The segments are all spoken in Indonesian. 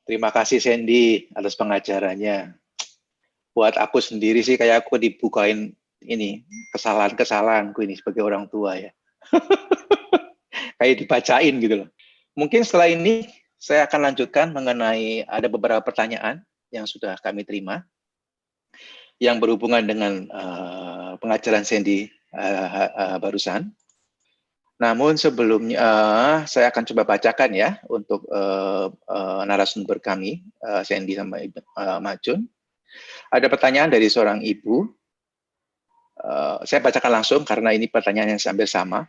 Terima kasih Sandy atas pengajarannya. Buat aku sendiri sih kayak aku dibukain ini kesalahan-kesalahanku ini sebagai orang tua ya. Kayak dibacain gitu loh. Mungkin setelah ini saya akan lanjutkan mengenai ada beberapa pertanyaan yang sudah kami terima yang berhubungan dengan pengajaran Sandy barusan. Namun sebelumnya saya akan coba bacakan ya untuk narasumber kami, Sandy sama Majun. Ada pertanyaan dari seorang ibu. Saya bacakan langsung karena ini pertanyaan yang hampir sama.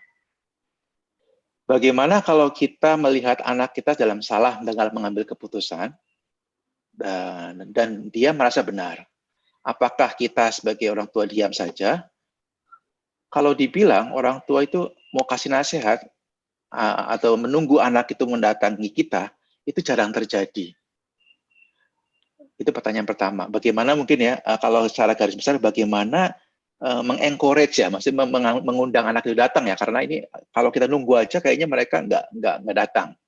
Bagaimana kalau kita melihat anak kita dalam salah dalam mengambil keputusan dan dia merasa benar? Apakah kita sebagai orang tua diam saja? Kalau dibilang orang tua itu mau kasih nasihat atau menunggu anak itu mendatangi kita, itu jarang terjadi. Itu pertanyaan pertama. Bagaimana mungkin ya, kalau secara garis besar, bagaimana mengencourage ya, maksudnya mengundang anak itu datang ya, karena ini kalau kita nunggu aja kayaknya mereka nggak datang.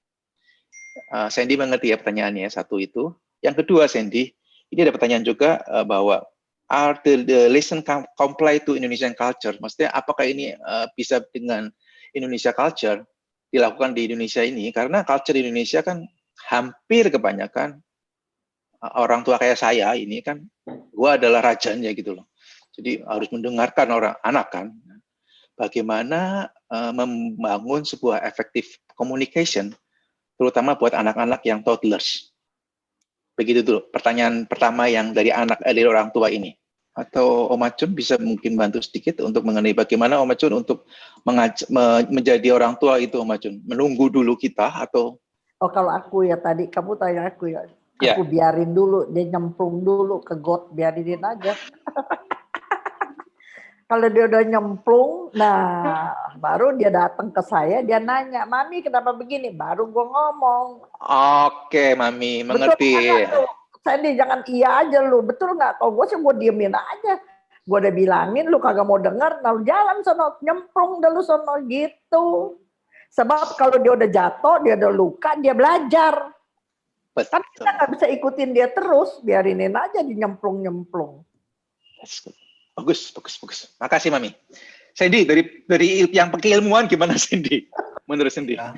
Sandy mengerti ya pertanyaannya, satu itu. Yang kedua, Sandy, ini ada pertanyaan juga bahwa are the lesson comply to Indonesian culture? Maksudnya apakah ini bisa dengan Indonesia culture dilakukan di Indonesia ini? Karena culture di Indonesia kan hampir kebanyakan orang tua kayak saya ini kan, gua adalah rajanya gitu loh. Jadi harus mendengarkan orang anak kan. Bagaimana membangun sebuah effective communication, terutama buat anak-anak yang toddlers. Begitu dulu pertanyaan pertama yang dari dari orang tua ini. Atau Om Acun bisa mungkin bantu sedikit untuk mengenai bagaimana Om Acun untuk menjadi orang tua itu, Om Acun. Menunggu dulu kita atau... Oh, kalau aku ya tadi, kamu tanya aku ya. Aku biarin dulu, dia nyemplung dulu ke got, biarin aja. Kalau dia udah nyemplung, nah baru dia datang ke saya, dia nanya, Mami kenapa begini? Baru gue ngomong. Oke, Mami, mengerti. Betul nggak, Sandy, jangan iya aja lu. Betul nggak? Kalau gue sih gue diemin aja. Gue udah bilangin, lu kagak mau denger, lalu jalan sono, nyemplung dulu sono gitu. Sebab kalau dia udah jatuh, dia udah luka, dia belajar. Betul. Kan kita nggak bisa ikutin dia terus, biarinin aja di nyemplung-nyemplung. Bagus. Makasih, Mami. Sandy, dari yang keilmuan gimana, Sandy? Menurut Sandy? Yeah,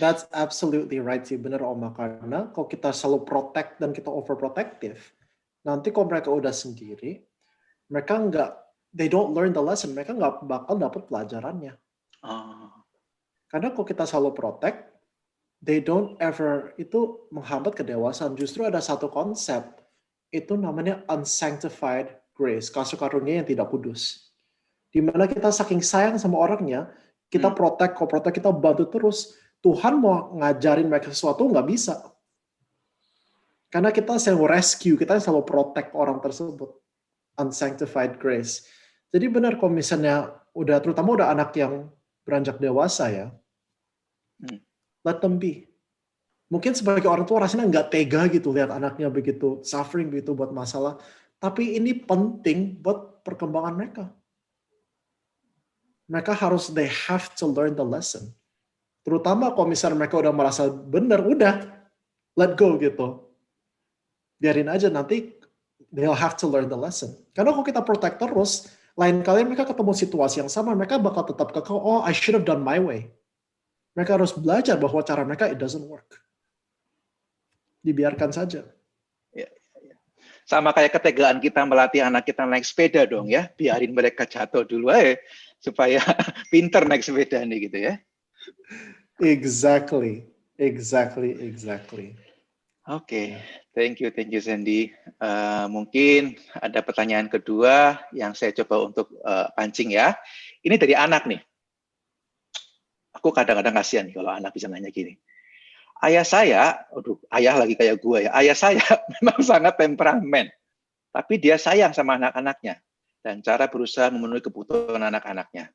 that's absolutely right sih, bener Oma. Karena kalau kita selalu protect dan kita overprotective, nanti kalau mereka udah sendiri, mereka they don't learn the lesson, mereka nggak bakal dapet pelajarannya. Karena kalau kita selalu protect, they don't ever, itu menghambat kedewasaan. Justru ada satu konsep, itu namanya unsanctified grace, kasih karunia yang tidak kudus. Dimana kita saking sayang sama orangnya, kita protect, kita bantu terus. Tuhan mau ngajarin mereka sesuatu, nggak bisa. Karena kita selalu rescue, kita selalu protect orang tersebut. Unsanctified grace. Jadi benar kalau misalnya, terutama udah anak yang beranjak dewasa ya, let them be. Mungkin sebagai orang tua rasanya nggak tega gitu lihat anaknya begitu suffering, begitu buat masalah. Tapi ini penting buat perkembangan mereka. Mereka they have to learn the lesson. Terutama kalau misalnya mereka udah merasa benar, udah let go gitu. Biarin aja, nanti they'll have to learn the lesson. Karena kalau kita protect terus, lain kali mereka ketemu situasi yang sama, mereka bakal tetap kekeh, oh I should have done my way. Mereka harus belajar bahwa cara mereka it doesn't work. Dibiarkan saja. Sama kayak ketegaan kita melatih anak kita naik sepeda dong ya, biarin mereka jatuh dulu supaya pinter naik sepeda nih gitu ya. Exactly. Oke. Thank you Sandy. Mungkin ada pertanyaan kedua yang saya coba untuk pancing ya. Ini dari anak nih. Aku kadang-kadang kasihan nih kalau anak bisa nanya gini. Ayah saya, ayah lagi kayak gue ya, ayah saya memang sangat temperamen, tapi dia sayang sama anak-anaknya, dan cara berusaha memenuhi kebutuhan anak-anaknya.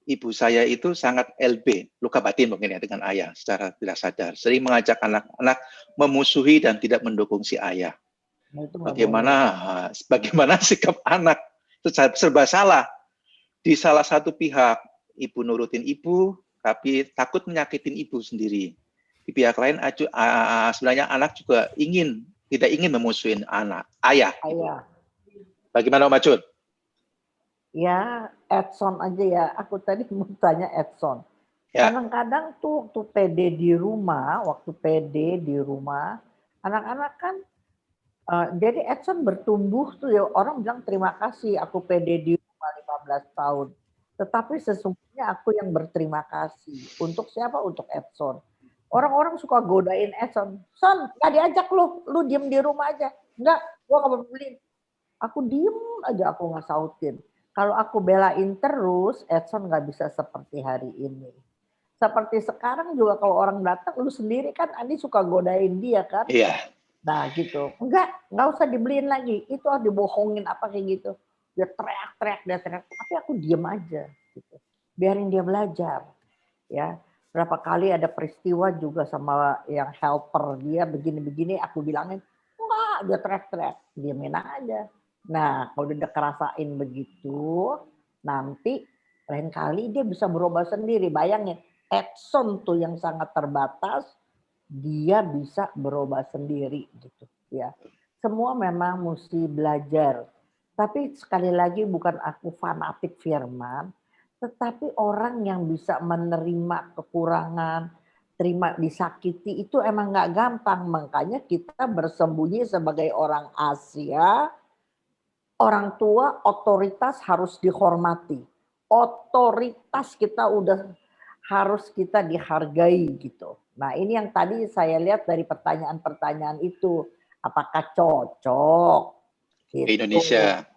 Ibu saya itu sangat LB, luka batin mungkin ya dengan ayah, secara tidak sadar, sering mengajak anak-anak memusuhi dan tidak mendukung si ayah. Bagaimana sikap anak, serba salah. Di salah satu pihak, ibu nurutin ibu, tapi takut menyakitin ibu sendiri. di pihak lain sebenarnya anak juga tidak ingin memusuhin ayah. Gitu. Ayah. Bagaimana Om Acun? Ya, Edson aja ya. Aku tadi mau tanya Edson. Ya. Kadang-kadang tuh waktu PD di rumah, anak-anak kan, jadi Edson bertumbuh tuh ya, orang bilang terima kasih aku PD di rumah 15 tahun. Tetapi sesungguhnya aku yang berterima kasih. Untuk siapa? Untuk Edson. Orang-orang suka godain Edson. Son, gak diajak lu diem di rumah aja. Enggak, gua gak beliin. Aku diem aja, aku nggak sautin. Kalau aku belain terus, Edson nggak bisa seperti hari ini. Seperti sekarang juga kalau orang datang, lu sendiri kan Andi suka godain dia kan? Iya. Nah gitu. Nggak usah dibeliin lagi. Itu harus dibohongin apa kayak gitu. Dia teriak. Tapi aku diem aja. Gitu. Biarin dia belajar. Ya. Berapa kali ada peristiwa juga sama yang helper dia begini-begini, aku bilangin, enggak, dia teriak-teriak. Diemin aja. Nah, kalau udah kerasain begitu, nanti lain kali dia bisa berubah sendiri. Bayangin, Edson tuh yang sangat terbatas, dia bisa berubah sendiri gitu ya. Semua memang mesti belajar. Tapi sekali lagi bukan aku fanatik firman, tetapi orang yang bisa menerima kekurangan, terima disakiti itu emang nggak gampang. Makanya kita bersembunyi sebagai orang Asia. Orang tua otoritas harus dihormati. Otoritas kita udah harus kita dihargai gitu. Nah ini yang tadi saya lihat dari pertanyaan-pertanyaan itu. Apakah cocok? Gitu. Di Indonesia.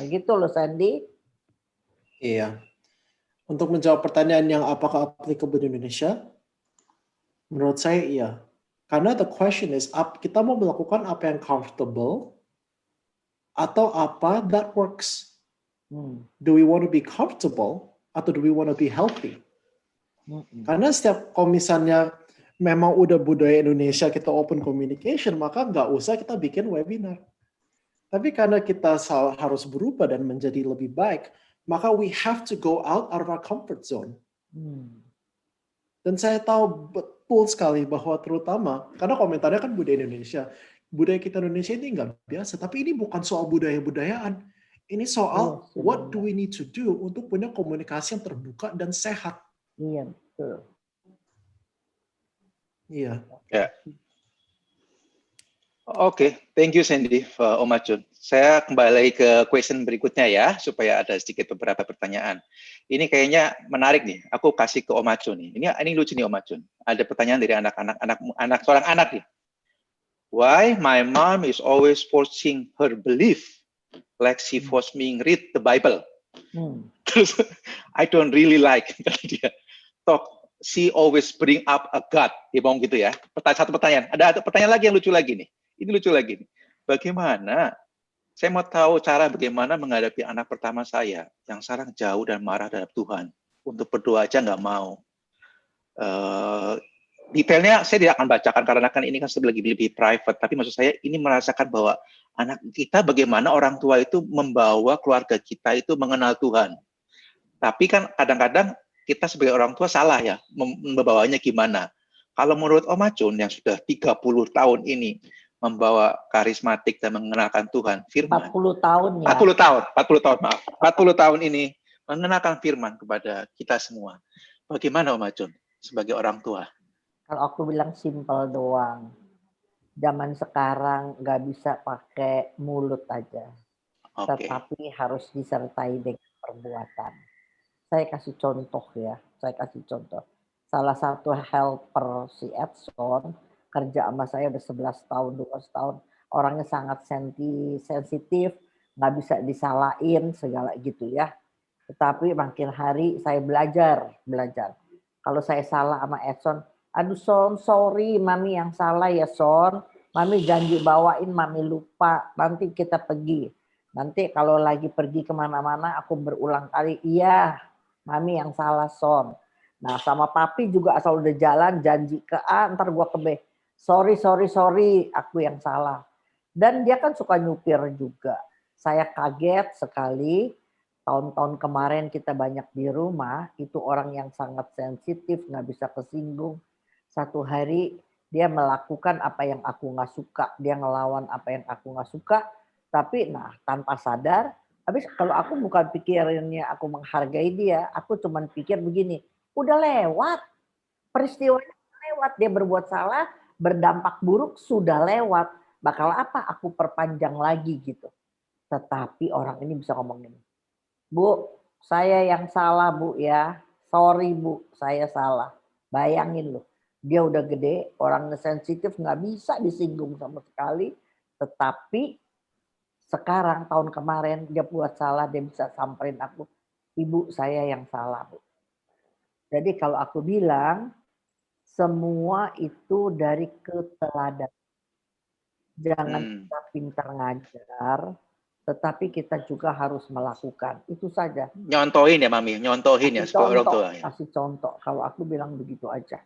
Gitu loh Sandy. Iya. Untuk menjawab pertanyaan yang apakah applicable di Indonesia, menurut saya iya. Karena the question is, kita mau melakukan apa yang comfortable atau apa that works. Do we want to be comfortable atau do we want to be healthy? Karena kalau misalnya memang udah budaya Indonesia kita open communication, maka nggak usah kita bikin webinar. Tapi karena kita harus berubah dan menjadi lebih baik, maka we have to go out of our comfort zone. Dan saya tahu betul sekali bahwa terutama, karena komentarnya kan budaya Indonesia. Budaya kita Indonesia ini nggak biasa, tapi ini bukan soal budaya-budayaan. Ini soal what do we need to do untuk punya komunikasi yang terbuka dan sehat. Iya, betul. Iya. Ya. Oke, thank you Sandy, Om Acun. Saya kembali lagi ke question berikutnya ya, supaya ada sedikit beberapa pertanyaan. Ini kayaknya menarik nih. Aku kasih ke Om Acun nih. Ini lucu nih Om Acun. Ada pertanyaan dari seorang anak nih. Why my mom is always forcing her belief, like she forced me read the Bible. Terus I don't really like dia. Talk, she always bring up a God. Dia ngomong gitu ya. Satu pertanyaan. Ada pertanyaan lagi yang lucu lagi nih. Ini lucu lagi nih. Bagaimana? Saya mau tahu cara bagaimana menghadapi anak pertama saya yang sekarang jauh dan marah terhadap Tuhan. Untuk berdoa aja nggak mau. Detailnya saya tidak akan bacakan karena kan ini kan lebih private. Tapi maksud saya ini merasakan bahwa anak kita bagaimana orang tua itu membawa keluarga kita itu mengenal Tuhan. Tapi kan kadang-kadang kita sebagai orang tua salah ya membawanya gimana. Kalau menurut Om Acun yang sudah 30 tahun ini membawa karismatik dan mengenalkan Tuhan, firman. 40 tahun ya. 40 tahun ini mengenalkan firman kepada kita semua. Bagaimana Om Acun sebagai orang tua? Kalau aku bilang simple doang. Zaman sekarang nggak bisa pakai mulut aja. Tetapi harus disertai dengan perbuatan. Saya kasih contoh ya. Salah satu helper si Edson, kerja sama saya udah 11 tahun, 12 tahun. Orangnya sangat sensitif, nggak bisa disalahin, segala gitu ya. Tetapi makin hari saya belajar. Kalau saya salah sama Edson, aduh Son, sorry, Mami yang salah ya Son. Mami janji bawain, Mami lupa. Nanti kita pergi. Nanti kalau lagi pergi kemana-mana, aku berulang kali, iya, Mami yang salah Son. Nah sama Papi juga asal udah jalan, janji ke A, ntar gua ke B. Sorry, aku yang salah. Dan dia kan suka nyupir juga. Saya kaget sekali, tahun-tahun kemarin kita banyak di rumah, itu orang yang sangat sensitif, nggak bisa kesinggung. Satu hari dia melakukan apa yang aku nggak suka, dia ngelawan apa yang aku nggak suka, tapi nah tanpa sadar, habis kalau aku bukan pikirannya aku menghargai dia, aku cuman pikir begini, udah lewat, peristiwanya lewat, dia berbuat salah, berdampak buruk sudah lewat, bakal apa aku perpanjang lagi gitu. Tetapi orang ini bisa ngomong gini, Bu, saya yang salah Bu ya, sorry Bu, saya salah. Bayangin loh, dia udah gede, orangnya sensitif, nggak bisa disinggung sama sekali. Tetapi sekarang tahun kemarin dia buat salah, dia bisa samperin aku, Ibu saya yang salah Bu. Jadi kalau aku bilang, semua itu dari keteladanan. Jangan kita pintar ngajar, tetapi kita juga harus melakukan. Itu saja. Nyontohin ya Mami, nyontohin ya sebagai orang tua ya. Kasih contoh. Kalau aku bilang begitu aja.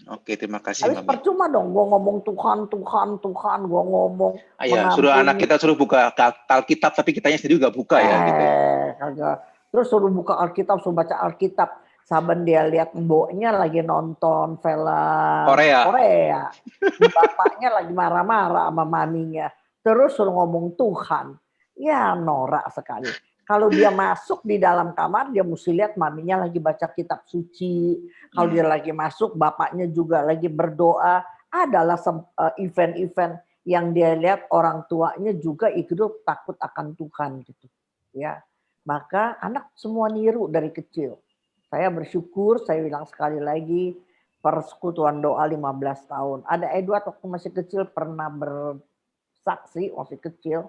Oke, terima kasih Habis Mami. percuma dong gue ngomong Tuhan, gue ngomong Ya, suruh anak kita suruh buka Alkitab, tapi kitanya sendiri juga buka ya gitu ya. Kagak. Terus suruh buka Alkitab, suruh baca Alkitab. Saben dia lihat mboknya lagi nonton film Korea. Bapaknya lagi marah-marah sama maminya. Terus suruh ngomong Tuhan. Ya norak sekali. Kalau dia masuk di dalam kamar, dia mesti lihat maminya lagi baca kitab suci. Kalau dia lagi masuk, bapaknya juga lagi berdoa. Adalah event-event yang dia lihat orang tuanya juga hidup takut akan Tuhan gitu. Ya, maka anak semua niru dari kecil. Saya bersyukur, saya bilang sekali lagi, persekutuan doa 15 tahun. Ada Edward waktu masih kecil pernah bersaksi, masih kecil.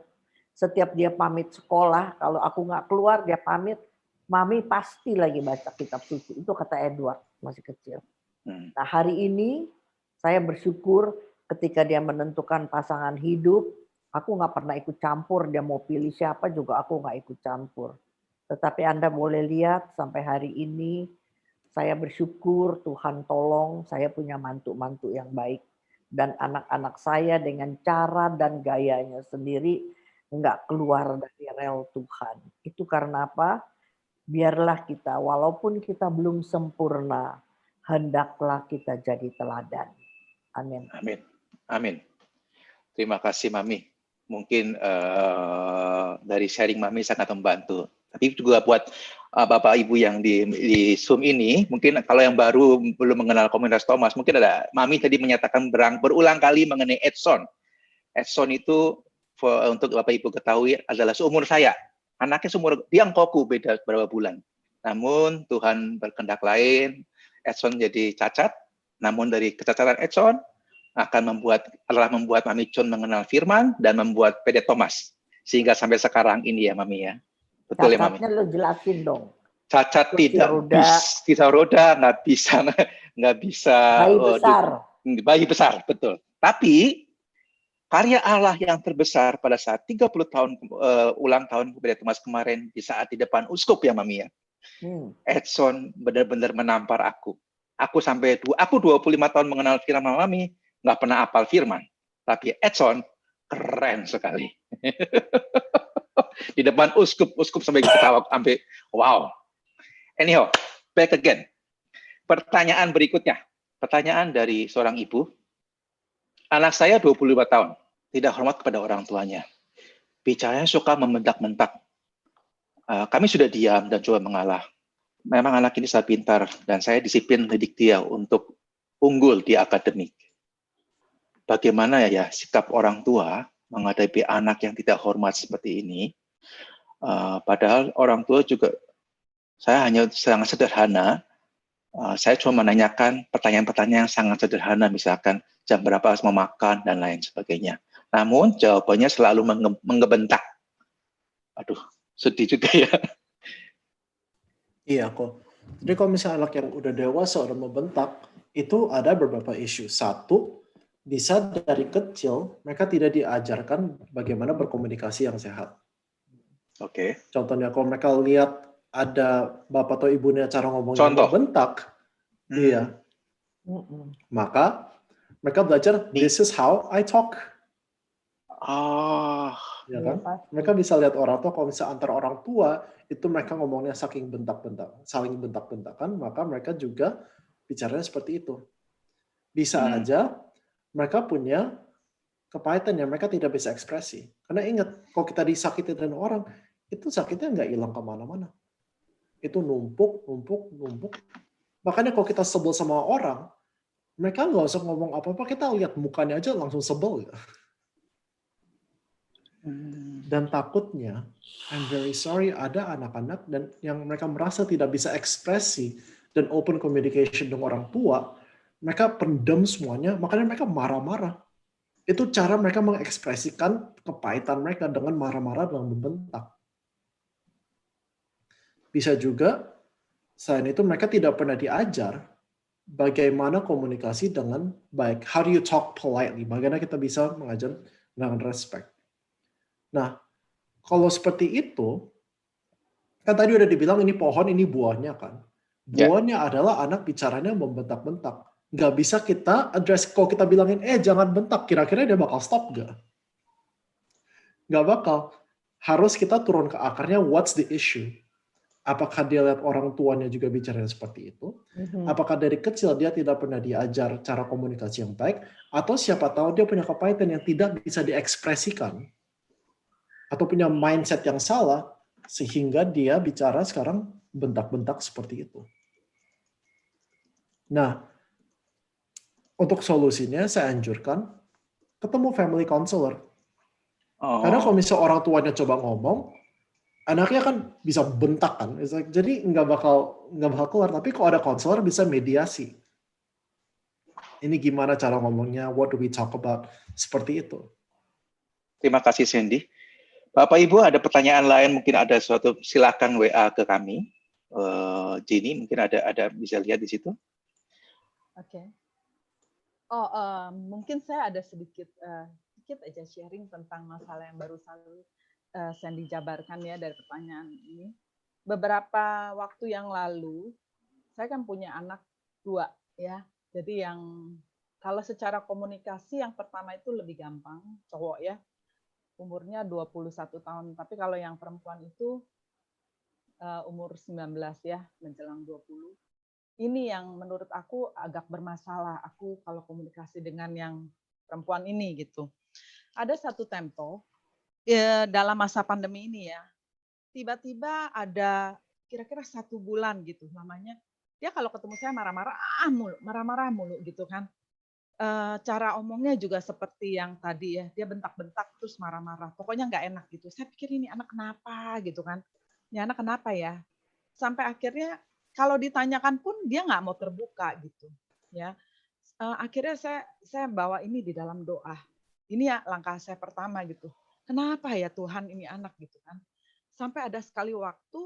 Setiap dia pamit sekolah, kalau aku nggak keluar, dia pamit, Mami pasti lagi baca kitab suci. Itu kata Edward, masih kecil. Nah hari ini, saya bersyukur ketika dia menentukan pasangan hidup, aku nggak pernah ikut campur, dia mau pilih siapa juga aku nggak ikut campur. Tetapi Anda boleh lihat sampai hari ini, saya bersyukur Tuhan tolong saya punya mantu-mantu yang baik. Dan anak-anak saya dengan cara dan gayanya sendiri nggak keluar dari rel Tuhan. Itu karena apa? Biarlah kita, walaupun kita belum sempurna, hendaklah kita jadi teladan. Amin. Amin. Amin. Terima kasih Mami. Mungkin dari sharing Mami sangat membantu. Tapi juga buat Bapak Ibu yang di Zoom ini, mungkin kalau yang baru belum mengenal komunitas Thomas, mungkin ada Mami tadi menyatakan berulang kali mengenai Edson. Edson itu untuk Bapak Ibu ketahui adalah seumur saya. Anaknya seumur Biangkoku, beda berapa bulan. Namun Tuhan berkehendak lain, Edson jadi cacat. Namun dari kecacatan Edson telah membuat Mami Chon mengenal firman dan membuat PD Thomas. Sehingga sampai sekarang ini ya Mami ya. Betul ya Mami? Cacatnya lo jelasin dong. Cacat tidak bisa roda, nggak bisa bayi besar, betul. Tapi karya Allah yang terbesar pada saat 30 tahun ulang tahun PD Thomas kemarin di saat di depan uskup ya Mami ya. Edson benar-benar menampar aku. Aku 25 tahun mengenal firman Mami, nggak pernah hafal firman. Tapi Edson keren sekali. Di depan uskup sampai ketawa, sampai wow. Anyhow, back again. Pertanyaan berikutnya. Pertanyaan dari seorang ibu. Anak saya 25 tahun, tidak hormat kepada orang tuanya. Bicaranya suka membentak-bentak. Kami sudah diam dan coba mengalah. Memang anak ini sangat pintar dan saya disiplin mendidik dia untuk unggul di akademik. Bagaimana ya sikap orang tua menghadapi anak yang tidak hormat seperti ini? Padahal orang tua juga, saya hanya sangat sederhana. Saya cuma menanyakan pertanyaan-pertanyaan yang sangat sederhana, misalkan jam berapa harus mau makan dan lain sebagainya. Namun jawabannya selalu menggebentak. Aduh, sedih juga ya. Iya kok. Jadi kalau misalnya anak yang udah dewasa, udah membentak, itu ada beberapa isu. Satu, bisa dari kecil mereka tidak diajarkan bagaimana berkomunikasi yang sehat. Oke. Contohnya kalau mereka lihat ada bapak atau ibunya cara ngomongnya membentak, iya. Maka mereka belajar, this is how I talk. Ya kan? Mereka bisa lihat orang tua, kalau misalnya antara orang tua itu mereka ngomongnya saling bentak-bentakan, maka mereka juga bicaranya seperti itu. Bisa aja mereka punya kepahitan yang mereka tidak bisa ekspresi. Karena ingat, kalau kita disakiti dengan orang, itu sakitnya nggak hilang kemana-mana. Itu numpuk. Makanya kalau kita sebel sama orang, mereka nggak usah ngomong apa-apa, kita lihat mukanya aja langsung sebel. Dan takutnya, I'm very sorry, ada anak-anak dan yang mereka merasa tidak bisa ekspresi dan open communication dengan orang tua, mereka pendam semuanya, makanya mereka marah-marah. Itu cara mereka mengekspresikan kepahitan mereka dengan marah-marah dan membentak. Bisa juga, selain itu mereka tidak pernah diajar bagaimana komunikasi dengan baik. How do you talk politely? Bagaimana kita bisa mengajar dengan respect. Nah, kalau seperti itu, kan tadi udah dibilang ini pohon, ini buahnya kan. Buahnya adalah anak bicaranya membentak-bentak. Nggak bisa kita address, kalau kita bilangin, jangan bentak, kira-kira dia bakal stop nggak? Nggak bakal. Harus kita turun ke akarnya, what's the issue? Apakah dia lihat orang tuanya juga bicara seperti itu? Apakah dari kecil dia tidak pernah diajar cara komunikasi yang baik? Atau siapa tahu dia punya kepahitan yang tidak bisa diekspresikan? Atau punya mindset yang salah, sehingga dia bicara sekarang bentak-bentak seperti itu. Nah, untuk solusinya saya anjurkan ketemu family counselor. Karena kalau misalnya orang tuanya coba ngomong, anaknya kan bisa bentak kan. Jadi nggak bakal keluar. Tapi kalau ada counselor bisa mediasi. Ini gimana cara ngomongnya, what do we talk about, seperti itu. Terima kasih Sandy. Bapak Ibu ada pertanyaan lain, mungkin ada suatu, silakan WA ke kami. Jenny mungkin ada bisa lihat di situ. Oke. Mungkin saya ada sedikit aja sharing tentang masalah yang barusan Sandy jabarkan ya dari pertanyaan ini. Beberapa waktu yang lalu, saya kan punya anak 2 ya. Jadi yang kalau secara komunikasi yang pertama itu lebih gampang, cowok ya. Umurnya 21 tahun, tapi kalau yang perempuan itu umur 19 ya, menjelang 20. Ini yang menurut aku agak bermasalah, aku kalau komunikasi dengan yang perempuan ini gitu. Ada satu tempo, dalam masa pandemi ini ya, tiba-tiba ada kira-kira 1 bulan gitu lamanya, dia kalau ketemu saya marah-marah mulu gitu kan. Cara omongnya juga seperti yang tadi ya, dia bentak-bentak terus marah-marah, pokoknya nggak enak gitu. Saya pikir ini anak kenapa gitu kan, ini anak kenapa ya? Sampai akhirnya kalau ditanyakan pun dia nggak mau terbuka gitu ya. Akhirnya saya bawa ini di dalam doa. Ini ya langkah saya pertama gitu. Kenapa ya Tuhan ini anak gitu kan? Sampai ada sekali waktu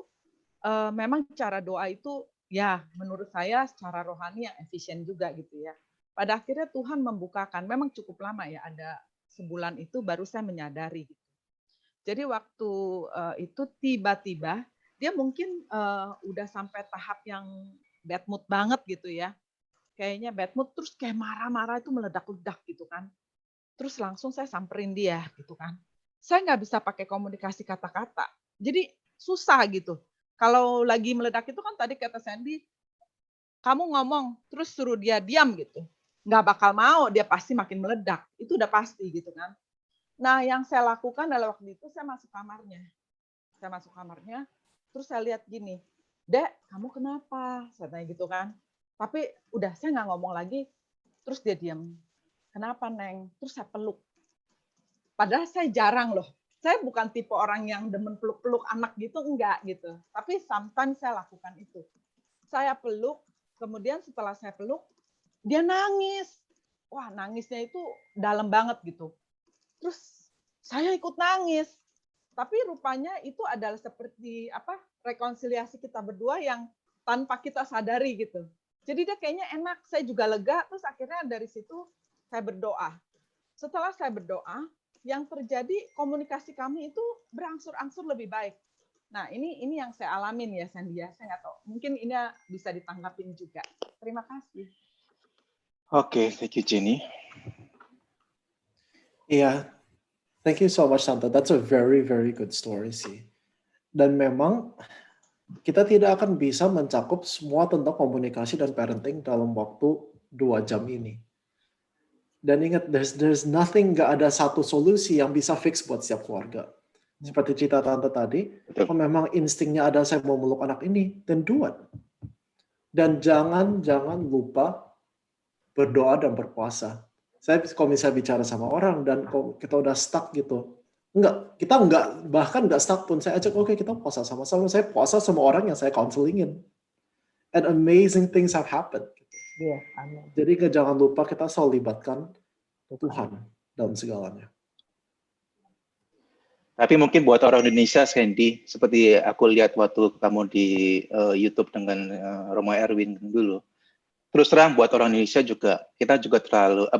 memang cara doa itu ya menurut saya secara rohani yang efisien juga gitu ya. Pada akhirnya Tuhan membukakan, memang cukup lama ya, ada sebulan itu baru saya menyadari gitu. Jadi waktu itu tiba-tiba dia mungkin udah sampai tahap yang bad mood banget gitu ya. Kayaknya bad mood terus kayak marah-marah itu meledak-ledak gitu kan. Terus langsung saya samperin dia gitu kan. Saya nggak bisa pakai komunikasi kata-kata. Jadi susah gitu. Kalau lagi meledak itu kan tadi kata Sandy, kamu ngomong terus suruh dia diam gitu. Nggak bakal mau, dia pasti makin meledak. Itu udah pasti gitu kan. Nah yang saya lakukan adalah waktu itu saya masuk kamarnya. Terus saya lihat gini, Dek, kamu kenapa? Saya tanya gitu kan. Tapi udah saya nggak ngomong lagi, terus dia diam. Kenapa, Neng? Terus saya peluk. Padahal saya jarang loh. Saya bukan tipe orang yang demen peluk-peluk anak gitu, enggak gitu. Tapi sometimes saya lakukan itu. Saya peluk, kemudian setelah saya peluk, dia nangis. Wah, nangisnya itu dalam banget gitu. Terus saya ikut nangis. Tapi rupanya itu adalah seperti rekonsiliasi kita berdua yang tanpa kita sadari gitu. Jadi dia kayaknya enak, saya juga lega, terus akhirnya dari situ saya berdoa. Setelah saya berdoa, yang terjadi komunikasi kami itu berangsur-angsur lebih baik. Nah, ini yang saya alamin ya, Sandy ya. Saya nggak tahu, mungkin ini bisa ditanggapin juga. Terima kasih. Oke, thank you Jenny. Iya, thank you so much Santa. That's a very very good story sih. Dan memang kita tidak akan bisa mencakup semua tentang komunikasi dan parenting dalam waktu 2 jam ini. Dan ingat, there's nothing, nggak ada satu solusi yang bisa fix buat setiap keluarga. Seperti cerita tante tadi, Betul. kalau memang instingnya ada saya mau meluk anak ini, then do it. Dan jangan lupa berdoa dan berpuasa. Kalau misalnya bicara sama orang dan kita udah stuck gitu, kita bahkan nggak stuck pun, saya ajak, oke, kita puasa sama-sama. Saya puasa sama orang yang saya counselingin. And amazing things have happened. Iya, amin. Jadi jangan lupa kita selalu libatkan Tuhan dalam segalanya. Tapi mungkin buat orang Indonesia, Sandy, seperti aku lihat waktu kamu di YouTube dengan Romo Erwin dulu, terus terang buat orang Indonesia juga, kita juga terlalu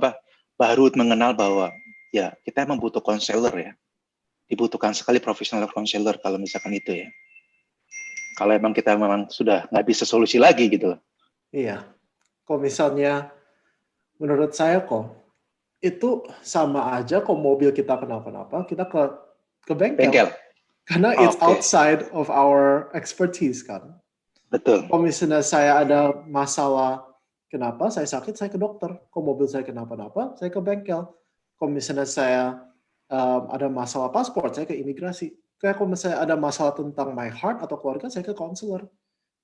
baru mengenal bahwa ya kita emang butuh konselor ya, dibutuhkan sekali profesional konselor kalau misalkan itu ya. Kalau emang kita memang sudah nggak bisa solusi lagi gitu. Iya, kalau misalnya menurut saya kok itu sama aja kok mobil kita kenapa-napa, kita ke bengkel. Karena it's outside of our expertise kan. Betul. Kalau misalnya saya ada masalah, kenapa saya sakit, saya ke dokter. Kalau mobil saya kenapa-napa, saya ke bengkel. Kalau misalnya saya ada masalah paspor, saya ke imigrasi. Kayak kalau misalnya ada masalah tentang my heart atau keluarga, saya ke konselor.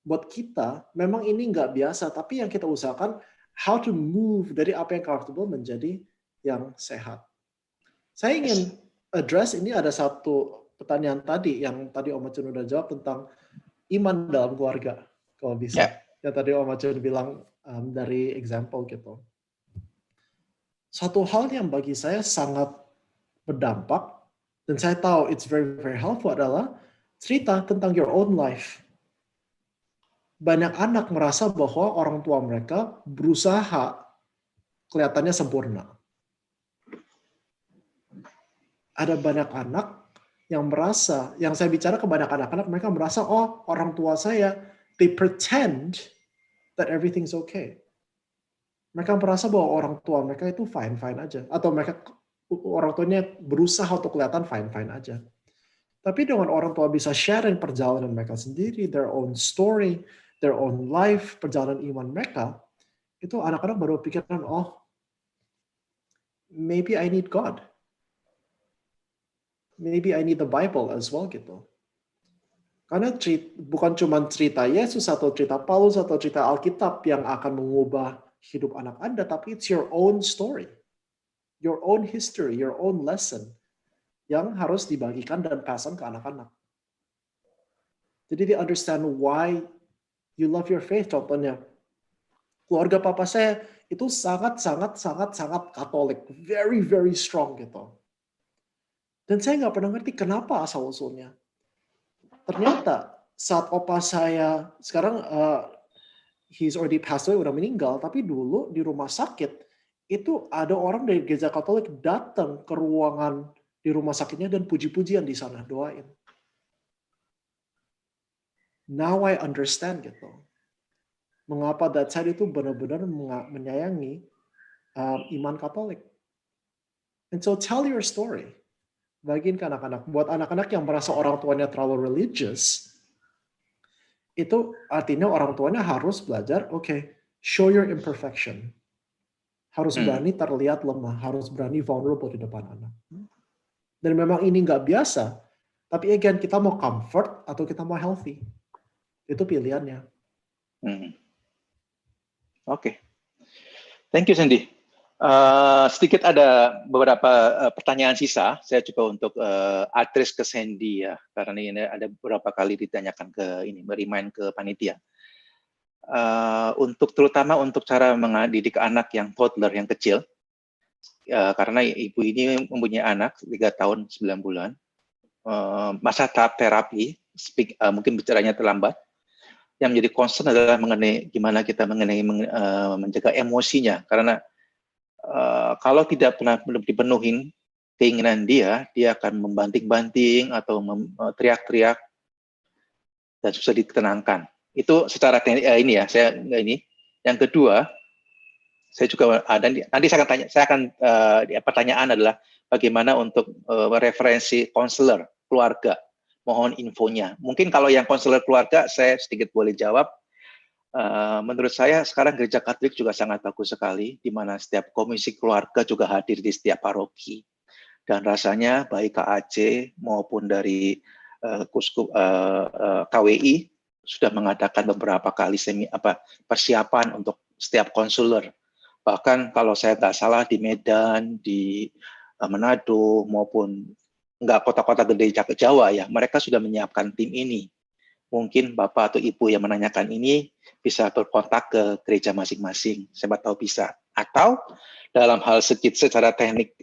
Buat kita, memang ini nggak biasa, tapi yang kita usahakan, how to move dari apa yang comfortable menjadi yang sehat. Saya ingin address, ini ada satu pertanyaan tadi, yang tadi Om Acun udah jawab tentang iman dalam keluarga, kalau bisa. Yang tadi Om Acun bilang dari example gitu. Satu hal yang bagi saya sangat berdampak, dan saya tahu it's very, very helpful adalah cerita tentang your own life. Banyak anak merasa bahwa orang tua mereka berusaha kelihatannya sempurna. Ada banyak anak yang merasa, yang saya bicara ke banyak anak-anak, mereka merasa, oh orang tua saya, they pretend that everything's okay. Mereka merasa bahwa orang tua mereka itu fine-fine aja. Atau orang tuanya berusaha untuk kelihatan fine-fine aja. Tapi dengan orang tua bisa sharing perjalanan mereka sendiri, their own story, their own life, perjalanan iman mereka, itu anak-anak baru pikiran, oh, maybe I need God. Maybe I need the Bible as well gitu. Karena bukan cuma cerita Yesus atau cerita Paulus atau cerita Alkitab yang akan mengubah hidup anak Anda, tapi it's your own story. Your own history, your own lesson yang harus dibagikan dan pass on ke anak-anak. Jadi they understand why you love your faith. Contohnya, keluarga papa saya itu sangat Katolik, very, very strong gitu. Dan saya nggak pernah ngerti kenapa asal-usulnya. Ternyata saat opa saya, sekarang he's already passed away, udah meninggal, tapi dulu di rumah sakit, itu ada orang dari gereja Katolik datang ke ruangan di rumah sakitnya dan puji-pujian di sana, doain. Now I understand gitu. Mengapa that side itu benar-benar menyayangi iman Katolik. And so tell your story. Bagiin ke anak-anak. Buat anak-anak yang merasa orang tuanya terlalu religious, itu artinya orang tuanya harus belajar, show your imperfection. Harus berani terlihat lemah, harus berani vulnerable di depan anak. Dan memang ini nggak biasa, tapi again, kita mau comfort atau kita mau healthy. Itu pilihannya. Oke. Thank you, Sandy. Sedikit ada beberapa pertanyaan sisa, saya coba untuk address ke Sandy ya, karena ini ada beberapa kali ditanyakan ke ini, remind ke panitia. Terutama untuk cara mendidik anak yang toddler, yang kecil, karena ibu ini mempunyai anak 3 tahun 9 bulan, masa tahap terapi, mungkin bicaranya terlambat. Yang menjadi concern adalah mengenai gimana kita menjaga emosinya, karena kalau belum dipenuhin keinginan dia akan membanting-banting atau teriak-teriak dan susah ditenangkan. Itu secara ini ya, Yang kedua, saya juga ada nanti saya akan pertanyaan adalah bagaimana untuk referensi konselor keluarga mohon infonya. Mungkin kalau yang konselor keluarga, saya sedikit boleh jawab. Menurut saya sekarang gereja Katolik juga sangat bagus sekali, di mana setiap komisi keluarga juga hadir di setiap paroki. Dan rasanya baik KAC maupun dari KWI sudah mengadakan beberapa kali persiapan untuk setiap konselor. Bahkan kalau saya nggak salah di Medan, di Manado maupun nggak kota-kota gede Jawa ya, mereka sudah menyiapkan tim ini. Mungkin Bapak atau Ibu yang menanyakan ini bisa berkontak ke gereja masing-masing, siapa tahu bisa. Atau dalam hal secara teknik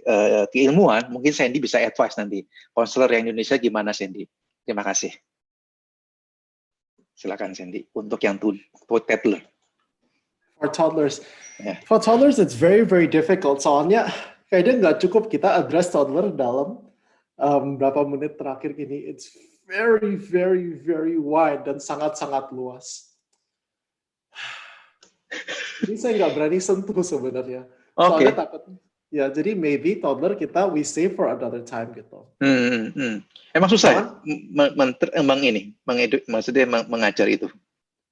keilmuan, mungkin Sandy bisa advice nanti. Konselor yang Indonesia gimana, Sandy? Terima kasih. Silakan, Sandy. Untuk yang toddler. For toddlers, it's very, very difficult. Soalnya kayaknya nggak cukup kita address toddler dalam berapa menit terakhir ini. It's very, very, very wide dan sangat-sangat luas. Jadi saya nggak berani sentuh sebenarnya. Soalnya takut. Ya, jadi maybe toddler we save for another time gitu. Emang susah maksudnya mengajar itu?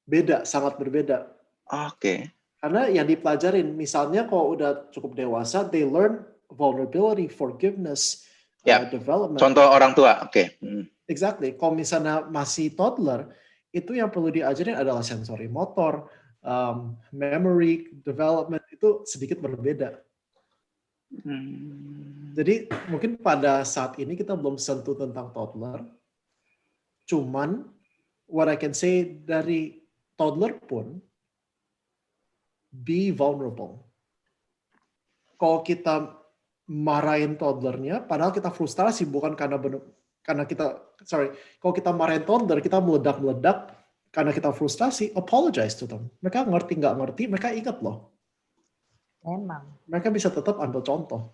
Beda, sangat berbeda. Oke. Karena yang dipelajarin, misalnya kalau udah cukup dewasa, they learn vulnerability, forgiveness, development. Contoh orang tua, oke. Exactly. Kalau misalnya masih toddler, itu yang perlu diajarin adalah sensori motor, memory, development, itu sedikit berbeda. Jadi mungkin pada saat ini kita belum sentuh tentang toddler. Cuman, what I can say dari toddler pun, be vulnerable. Kalau kita marahin toddlernya, padahal kita frustrasi bukan kalau kita marahin toddler, kita meledak-meledak karena kita frustrasi, apologize to them. Mereka nggak ngerti, mereka ingat loh. Emang. Mereka bisa tetap ambil contoh.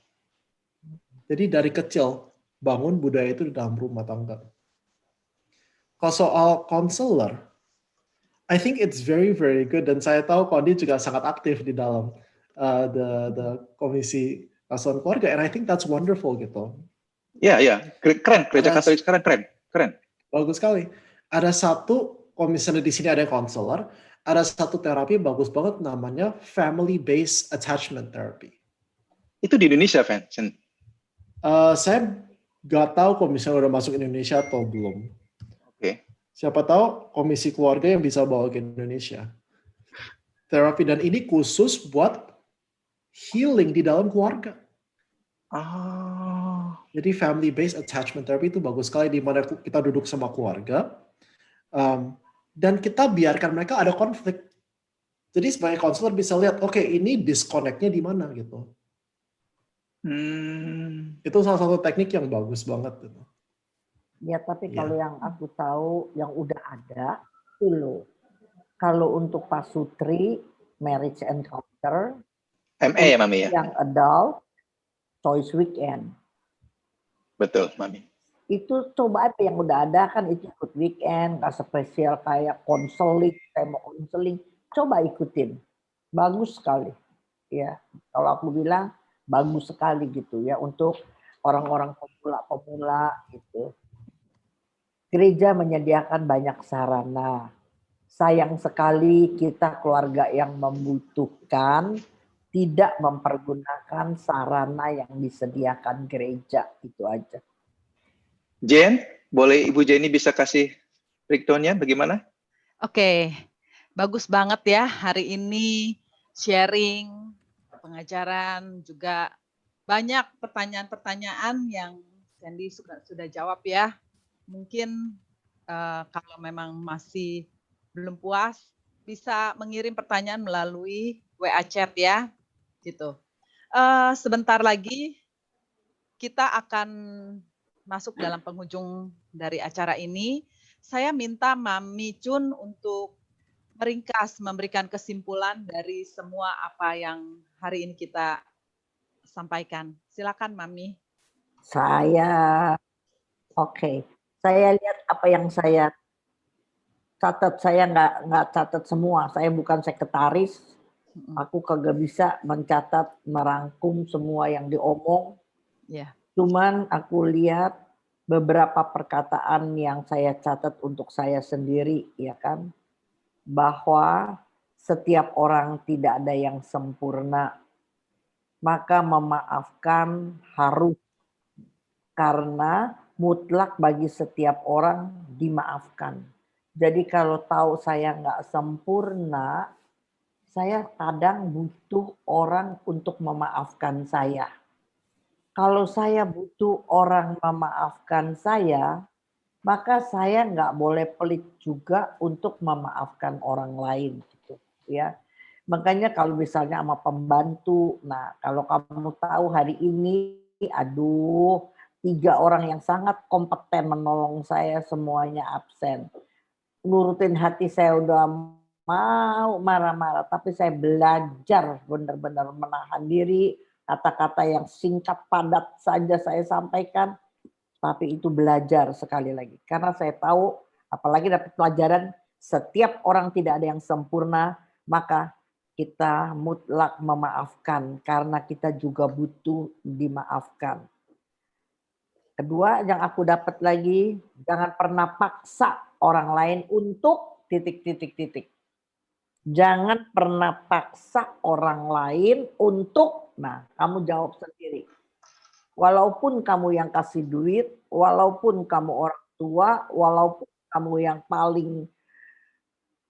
Jadi dari kecil, bangun budaya itu di dalam rumah tangga. Kalau soal counselor, I think it's very, very good. Dan saya tahu Kondi juga sangat aktif di dalam the komisi kasuhan keluarga. And I think that's wonderful gitu. Ya, keren. Gereja Katolik sekarang keren. Bagus sekali. Ada satu, kalau misalnya di sini ada konselor, ada satu terapi bagus banget namanya family-based attachment therapy. Itu di Indonesia, Van? Saya nggak tahu kalau misalnya udah masuk Indonesia atau belum. Oke. Siapa tahu komisi keluarga yang bisa bawa ke Indonesia. Terapi, dan ini khusus buat healing di dalam keluarga. Jadi family-based attachment therapy itu bagus sekali, di mana kita duduk sama keluarga, dan kita biarkan mereka ada konflik. Jadi sebagai konselor bisa lihat, oke, ini disconnect-nya di mana gitu. Itu salah satu teknik yang bagus banget. Gitu. Ya, tapi kalau yang aku tahu, yang udah ada, itu loh. Kalau untuk Pak Sutri, marriage encounter, ME ya, Mami ya? Yang adult, choice weekend. Betul, Mami. Itu coba apa yang udah ada kan, itu ikut weekend, nggak spesial kayak konseling, tema konseling, coba ikutin, bagus sekali, ya. Kalau aku bilang bagus sekali gitu ya untuk orang-orang pemula gitu. Gereja menyediakan banyak sarana. Sayang sekali kita keluarga yang membutuhkan tidak mempergunakan sarana yang disediakan gereja, itu aja. Jen, boleh Ibu Jenny bisa kasih breakdown-nya bagaimana? Oke, bagus banget ya hari ini sharing, pengajaran, juga banyak pertanyaan-pertanyaan yang Sandy sudah jawab ya. Mungkin kalau memang masih belum puas, bisa mengirim pertanyaan melalui WA chat ya, gitu. Sebentar lagi kita akan masuk dalam penghujung dari acara ini. Saya minta Mami Chun untuk meringkas, memberikan kesimpulan dari semua apa yang hari ini kita sampaikan. Silakan, Mami. Saya lihat apa yang saya catat. Saya nggak catat semua. Saya bukan sekretaris. Aku kagak bisa mencatat, merangkum semua yang diomong. Yeah. Cuman aku lihat beberapa perkataan yang saya catat untuk saya sendiri, ya kan, bahwa setiap orang tidak ada yang sempurna, maka memaafkan harus, karena mutlak bagi setiap orang dimaafkan. Jadi kalau tahu saya nggak sempurna, saya kadang butuh orang untuk memaafkan saya. Kalau saya butuh orang memaafkan saya, maka saya nggak boleh pelit juga untuk memaafkan orang lain, gitu ya. Makanya kalau misalnya sama pembantu, nah kalau kamu tahu hari ini, aduh, 3 orang yang sangat kompeten menolong saya semuanya absen. Nurutin hati saya udah mau marah-marah, tapi saya belajar benar-benar menahan diri, kata-kata yang singkat padat saja saya sampaikan, tapi itu belajar sekali lagi. Karena saya tahu, apalagi dapat pelajaran, setiap orang tidak ada yang sempurna, maka kita mutlak memaafkan, karena kita juga butuh dimaafkan. Kedua yang aku dapat lagi, jangan pernah paksa orang lain untuk titik. Jangan pernah paksa orang lain untuk, nah kamu jawab sendiri. Walaupun kamu yang kasih duit, walaupun kamu orang tua, walaupun kamu yang paling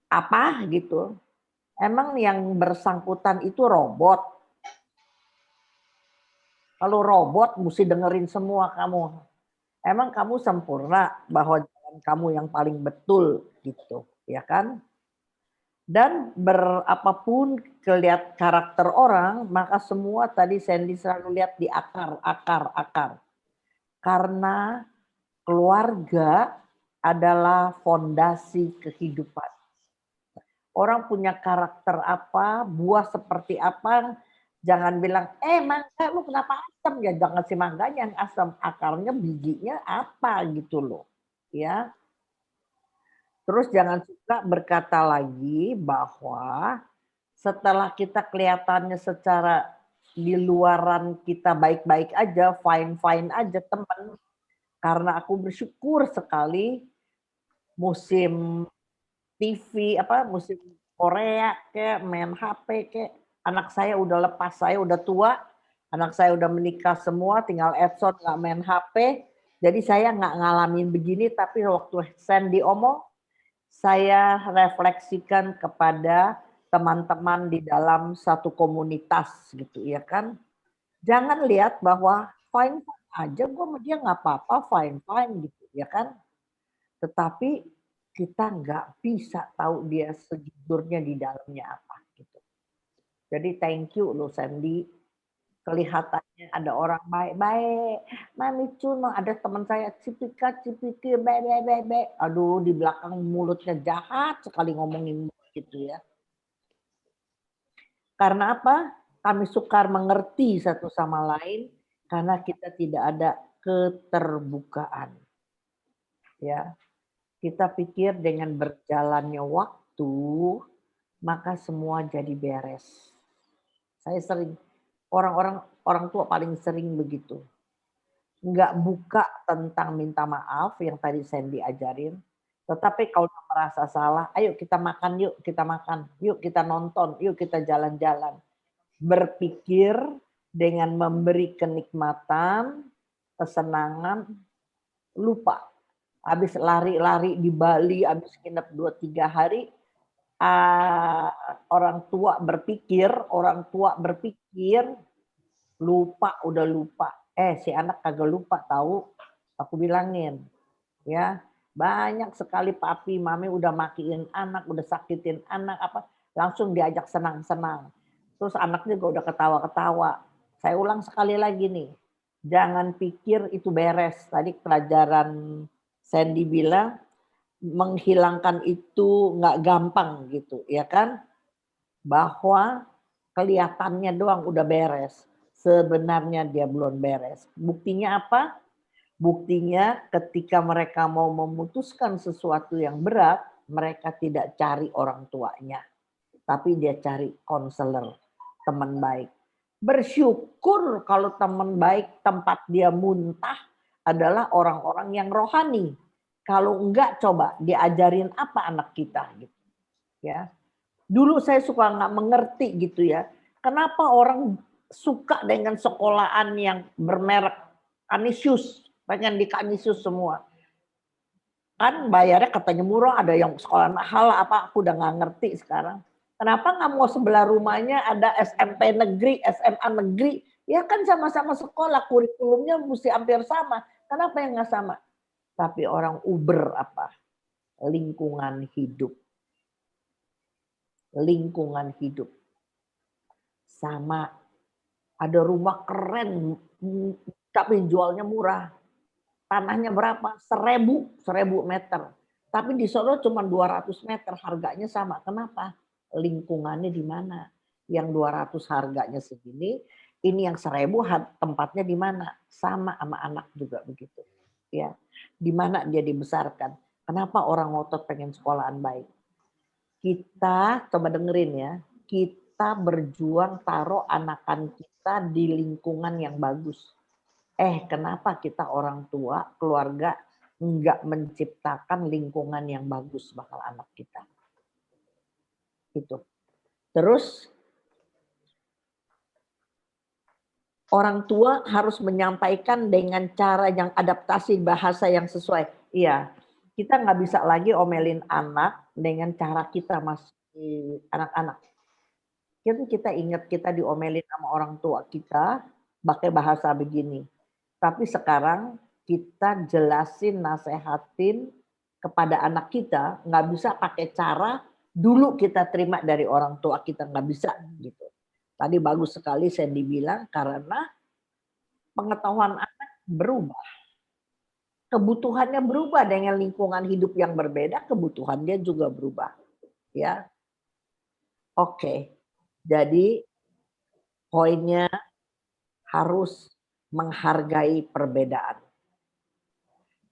apa gitu, emang yang bersangkutan itu robot. Kalau robot mesti dengerin semua kamu. Emang kamu sempurna bahwa jalan kamu yang paling betul gitu, ya kan? Dan berapapun kelihat karakter orang, maka semua tadi Sandy selalu lihat di akar. Karena keluarga adalah fondasi kehidupan. Orang punya karakter apa, buah seperti apa, jangan bilang, mangga lu kenapa asam? Ya jangan si mangganya yang asam, akarnya bijinya apa gitu loh. Ya. Terus jangan suka berkata lagi bahwa setelah kita kelihatannya secara di luaran kita baik-baik aja, fine-fine aja teman. Karena aku bersyukur sekali musim TV, musim Korea kayak main HP kayak, anak saya udah lepas, saya udah tua, anak saya udah menikah semua, tinggal Edson nggak main HP. Jadi saya nggak ngalamin begini, tapi waktu Sandy omong, saya refleksikan kepada teman-teman di dalam satu komunitas gitu ya kan. Jangan lihat bahwa fine aja gue sama dia nggak apa-apa, fine gitu ya kan. Tetapi kita nggak bisa tahu dia sejujurnya di dalamnya apa gitu. Jadi thank you loh Sandy. Kelihatannya ada orang baik-baik. Mami cuma ada teman saya cipika-cipiki be. Aduh di belakang mulutnya jahat sekali ngomongin gitu ya. Karena apa? Kami sukar mengerti satu sama lain karena kita tidak ada keterbukaan. Ya. Kita pikir dengan berjalannya waktu maka semua jadi beres. Saya sering orang tua paling sering begitu. Nggak buka tentang minta maaf yang tadi Sandy ajarin. Tetapi kalau merasa salah, ayo kita makan yuk, kita makan. Yuk kita nonton, yuk kita jalan-jalan. Berpikir dengan memberi kenikmatan, kesenangan, lupa. Habis lari-lari di Bali, habis nginep 2-3 hari, orang tua berpikir, udah lupa. Si anak kagak lupa tahu, aku bilangin. Ya, banyak sekali papi, mami udah makiin anak, udah sakitin anak, langsung diajak senang-senang. Terus anaknya juga udah ketawa-ketawa. Saya ulang sekali lagi nih, jangan pikir itu beres. Tadi pelajaran Sandy bilang, menghilangkan itu nggak gampang gitu, ya kan? Bahwa kelihatannya doang udah beres. Sebenarnya dia belum beres. Buktinya apa? Buktinya ketika mereka mau memutuskan sesuatu yang berat, mereka tidak cari orang tuanya. Tapi dia cari konselor, teman baik. Bersyukur kalau teman baik tempat dia muntah, adalah orang-orang yang rohani. Kalau enggak, coba diajarin apa anak kita gitu ya. Dulu saya suka nggak mengerti gitu ya, kenapa orang suka dengan sekolahan yang bermerek Kanisius, pengen di Kanisius semua. Kan bayarnya katanya murah, ada yang sekolah mahal apa, aku udah nggak ngerti sekarang. Kenapa nggak mau sebelah rumahnya ada SMP negeri, SMA negeri? Ya kan sama-sama sekolah, kurikulumnya mesti hampir sama. Kenapa yang nggak sama? Tapi orang Uber apa? Lingkungan hidup. Lingkungan hidup. Sama. Ada rumah keren, tapi jualnya murah. Tanahnya berapa? 1000 meter. Tapi di Solo cuma 200 meter, harganya sama. Kenapa? Lingkungannya di mana? Yang 200 harganya segini, ini yang 1000 tempatnya di mana? Sama sama anak juga begitu. Ya, di mana dia dibesarkan? Kenapa orang ngotot pengen sekolahan baik? Kita coba dengerin ya, kita berjuang taruh anakan kita di lingkungan yang bagus. Kenapa kita orang tua, keluarga enggak menciptakan lingkungan yang bagus bakal anak kita? Itu. Terus orang tua harus menyampaikan dengan cara yang adaptasi bahasa yang sesuai. Iya, kita nggak bisa lagi omelin anak dengan cara kita masih anak-anak. Kita ingat kita diomelin sama orang tua kita pakai bahasa begini. Tapi sekarang kita jelasin, nasehatin kepada anak kita, nggak bisa pakai cara dulu kita terima dari orang tua kita, nggak bisa gitu. Tadi bagus sekali Sandy bilang karena pengetahuan anak berubah. Kebutuhannya berubah dengan lingkungan hidup yang berbeda, kebutuhannya juga berubah. Ya, oke. Jadi poinnya harus menghargai perbedaan.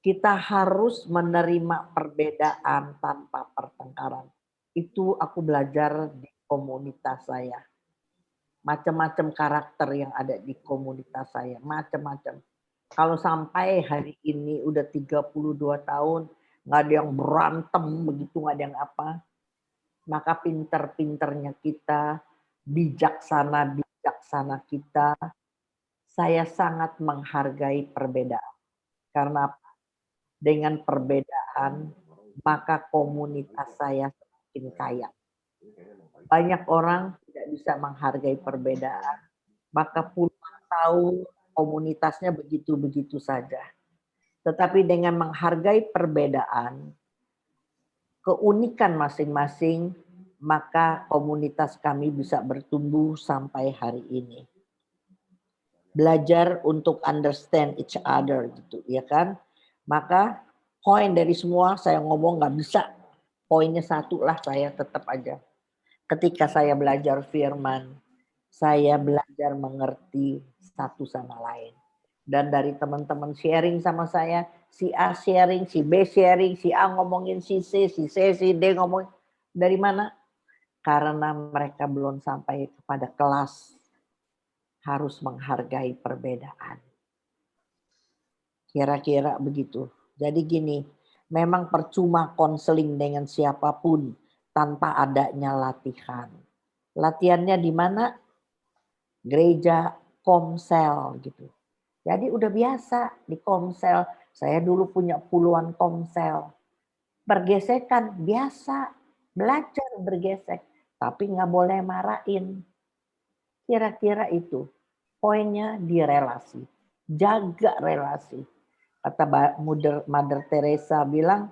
Kita harus menerima perbedaan tanpa pertengkaran. Itu aku belajar di komunitas saya. Macam-macam karakter yang ada di komunitas saya, macam-macam. Kalau sampai hari ini udah 32 tahun, nggak ada yang berantem begitu, nggak ada yang apa, maka pinter-pinternya kita, bijaksana kita, saya sangat menghargai perbedaan. Karena dengan perbedaan, maka komunitas saya semakin kaya. Banyak orang tidak bisa menghargai perbedaan, maka puluhan tahun komunitasnya begitu-begitu saja. Tetapi dengan menghargai perbedaan, keunikan masing-masing, maka komunitas kami bisa bertumbuh sampai hari ini. Belajar untuk understand each other gitu ya kan. Maka poin dari semua saya ngomong nggak bisa. Poinnya satu lah, saya tetap aja. Ketika saya belajar firman, saya belajar mengerti satu sama lain. Dan dari teman-teman sharing sama saya, si A sharing, si B sharing, si A ngomongin si C, si D ngomongin. Dari mana? Karena mereka belum sampai kepada kelas harus menghargai perbedaan. Kira-kira begitu. Jadi gini, memang percuma konseling dengan siapapun tanpa adanya latihan. Latihannya di mana? Gereja, komsel gitu. Jadi udah biasa di komsel. Saya dulu punya puluhan komsel. Bergesekan biasa, belajar bergesek, tapi nggak boleh marahin. Kira-kira itu poinnya di relasi, jaga relasi. Kata Mother Teresa bilang,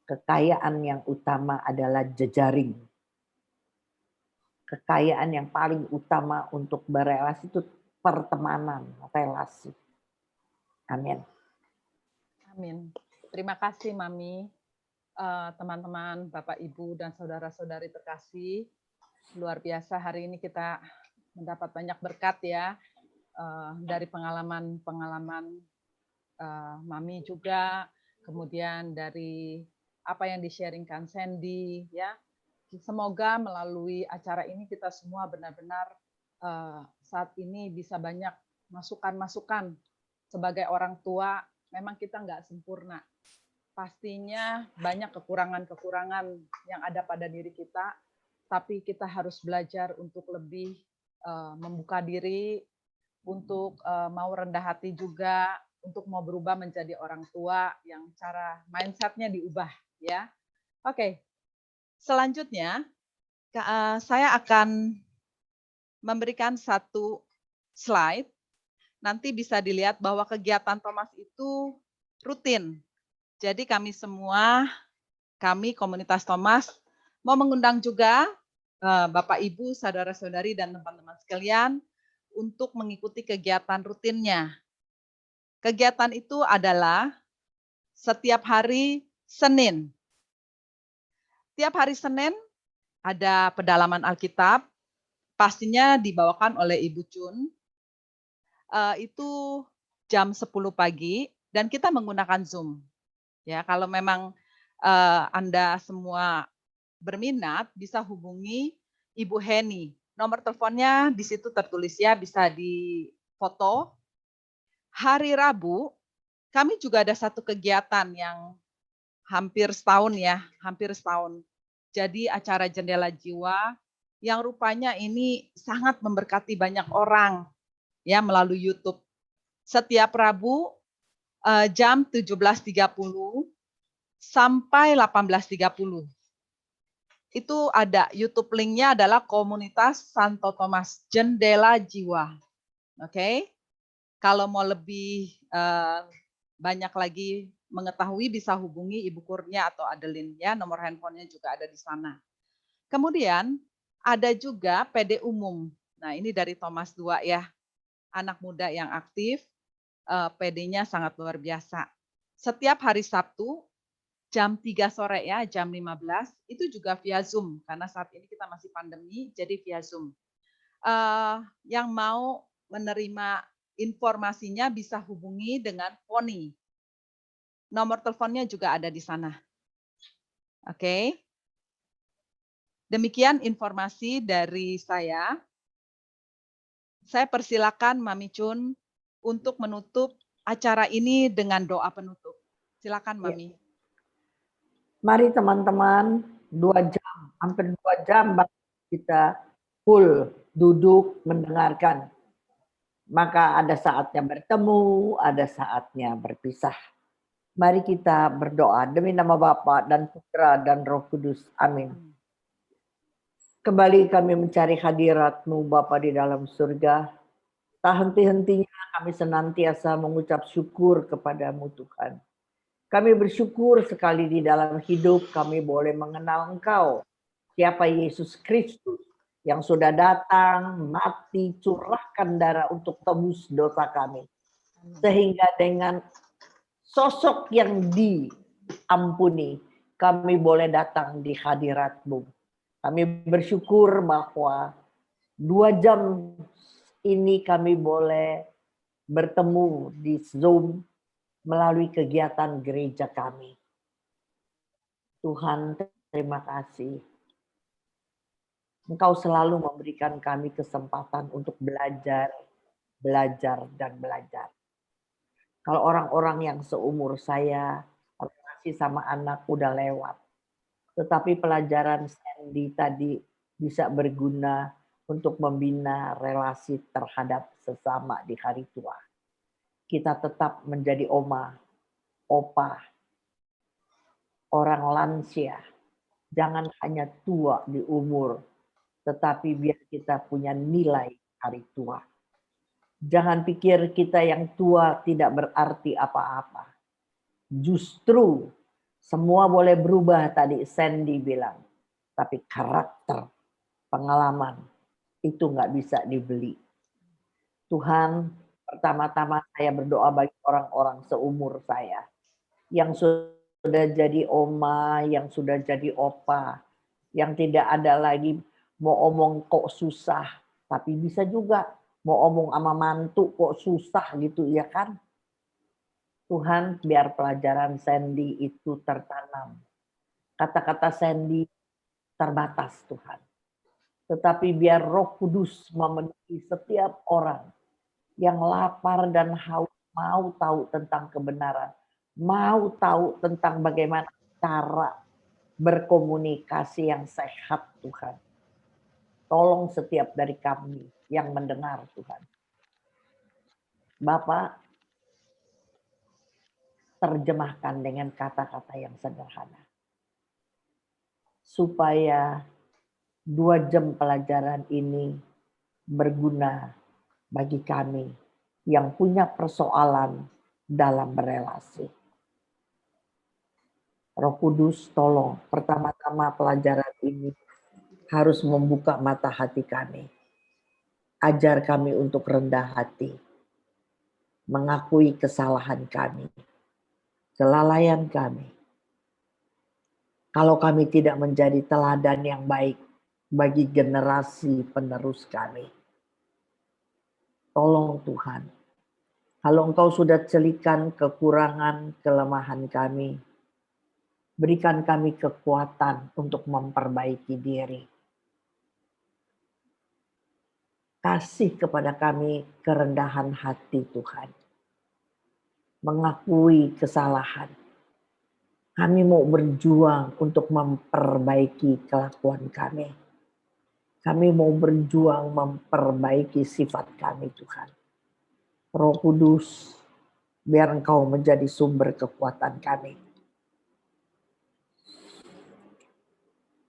kekayaan yang utama adalah jejaring. Kekayaan yang paling utama untuk berelasi itu pertemanan, relasi. Amin. Amin. Terima kasih Mami, teman-teman, Bapak, Ibu, dan saudara-saudari terkasih. Luar biasa hari ini kita mendapat banyak berkat ya, dari pengalaman-pengalaman Mami juga, kemudian dari apa yang di-sharingkan Sandy ya. Semoga melalui acara ini kita semua benar-benar saat ini bisa banyak masukan-masukan sebagai orang tua memang kita nggak sempurna. Pastinya banyak kekurangan-kekurangan yang ada pada diri kita, tapi kita harus belajar untuk lebih membuka diri, untuk mau rendah hati juga, untuk mau berubah menjadi orang tua yang cara mindset-nya diubah, ya. Oke, selanjutnya saya akan memberikan satu slide. Nanti bisa dilihat bahwa kegiatan Thomas itu rutin. Jadi kami semua, kami komunitas Thomas, mau mengundang juga Bapak, Ibu, saudara-saudari, dan teman-teman sekalian untuk mengikuti kegiatan rutinnya. Kegiatan itu adalah setiap hari Senin. Tiap hari Senin ada pedalaman Alkitab, pastinya dibawakan oleh Ibu Chun. Itu jam 10 pagi dan kita menggunakan Zoom. Ya, kalau memang Anda semua berminat bisa hubungi Ibu Heni. Nomor teleponnya di situ tertulis ya, bisa difoto. Hari Rabu kami juga ada satu kegiatan yang hampir setahun ya, hampir setahun. Jadi acara Jendela Jiwa yang rupanya ini sangat memberkati banyak orang ya melalui YouTube. Setiap Rabu jam 17.30 sampai 18.30. Itu ada YouTube linknya adalah komunitas Santo Thomas Jendela Jiwa. Oke. Kalau mau lebih banyak lagi mengetahui bisa hubungi Ibu Kurnia atau Adeline ya, nomor handphonenya juga ada di sana. Kemudian ada juga PD umum. Nah, ini dari Thomas 2 ya. Anak muda yang aktif, PD-nya sangat luar biasa. Setiap hari Sabtu, jam 3 sore ya, jam 15, itu juga via Zoom. Karena saat ini kita masih pandemi, jadi via Zoom. Yang mau menerima informasinya bisa hubungi dengan Poni. Nomor teleponnya juga ada di sana. Oke. Demikian informasi dari saya. Saya persilakan Mami Chun untuk menutup acara ini dengan doa penutup. Silakan Mami. Mari teman-teman, 2 jam, hampir 2 jam kita full duduk mendengarkan. Maka ada saatnya bertemu, ada saatnya berpisah. Mari kita berdoa demi nama Bapa dan Putra dan Roh Kudus. Amin. Kembali kami mencari hadirat-Mu Bapa di dalam surga. Tak henti-hentinya kami senantiasa mengucap syukur kepada-Mu Tuhan. Kami bersyukur sekali di dalam hidup kami boleh mengenal Engkau. Siapa Yesus Kristus yang sudah datang, mati, curahkan darah untuk tebus dosa kami. Sehingga dengan sosok yang diampuni, kami boleh datang di hadirat-Mu. Kami bersyukur bahwa 2 jam ini kami boleh bertemu di Zoom melalui kegiatan gereja kami. Tuhan, terima kasih. Engkau selalu memberikan kami kesempatan untuk belajar, dan belajar. Kalau orang-orang yang seumur saya, relasi sama anak udah lewat. Tetapi pelajaran Sandy tadi bisa berguna untuk membina relasi terhadap sesama di hari tua. Kita tetap menjadi oma, opa, orang lansia. Jangan hanya tua di umur, tetapi biar kita punya nilai hari tua. Jangan pikir kita yang tua tidak berarti apa-apa. Justru semua boleh berubah tadi Sandy bilang. Tapi karakter, pengalaman, itu nggak bisa dibeli. Tuhan, pertama-tama saya berdoa bagi orang-orang seumur saya. Yang sudah jadi oma, yang sudah jadi opa. Yang tidak ada lagi mau omong kok susah. Tapi bisa juga mau omong sama mantu kok susah gitu ya kan. Tuhan, biar pelajaran Sandy itu tertanam. Kata-kata Sandy terbatas Tuhan. Tetapi biar Roh Kudus memenuhi setiap orang yang lapar dan haus mau tahu tentang kebenaran, mau tahu tentang bagaimana cara berkomunikasi yang sehat Tuhan. Tolong setiap dari kami yang mendengar Tuhan. Bapak, terjemahkan dengan kata-kata yang sederhana. Supaya 2 jam pelajaran ini berguna bagi kami yang punya persoalan dalam berelasi. Roh Kudus, tolong pertama-tama pelajaran ini harus membuka mata hati kami. Ajar kami untuk rendah hati, mengakui kesalahan kami, kelalaian kami. Kalau kami tidak menjadi teladan yang baik bagi generasi penerus kami. Tolong Tuhan, kalau Engkau sudah celikan kekurangan, kelemahan kami, berikan kami kekuatan untuk memperbaiki diri. Kasih kepada kami kerendahan hati Tuhan. Mengakui kesalahan. Kami mau berjuang untuk memperbaiki kelakuan kami. Kami mau berjuang memperbaiki sifat kami Tuhan. Roh Kudus, biar Engkau menjadi sumber kekuatan kami.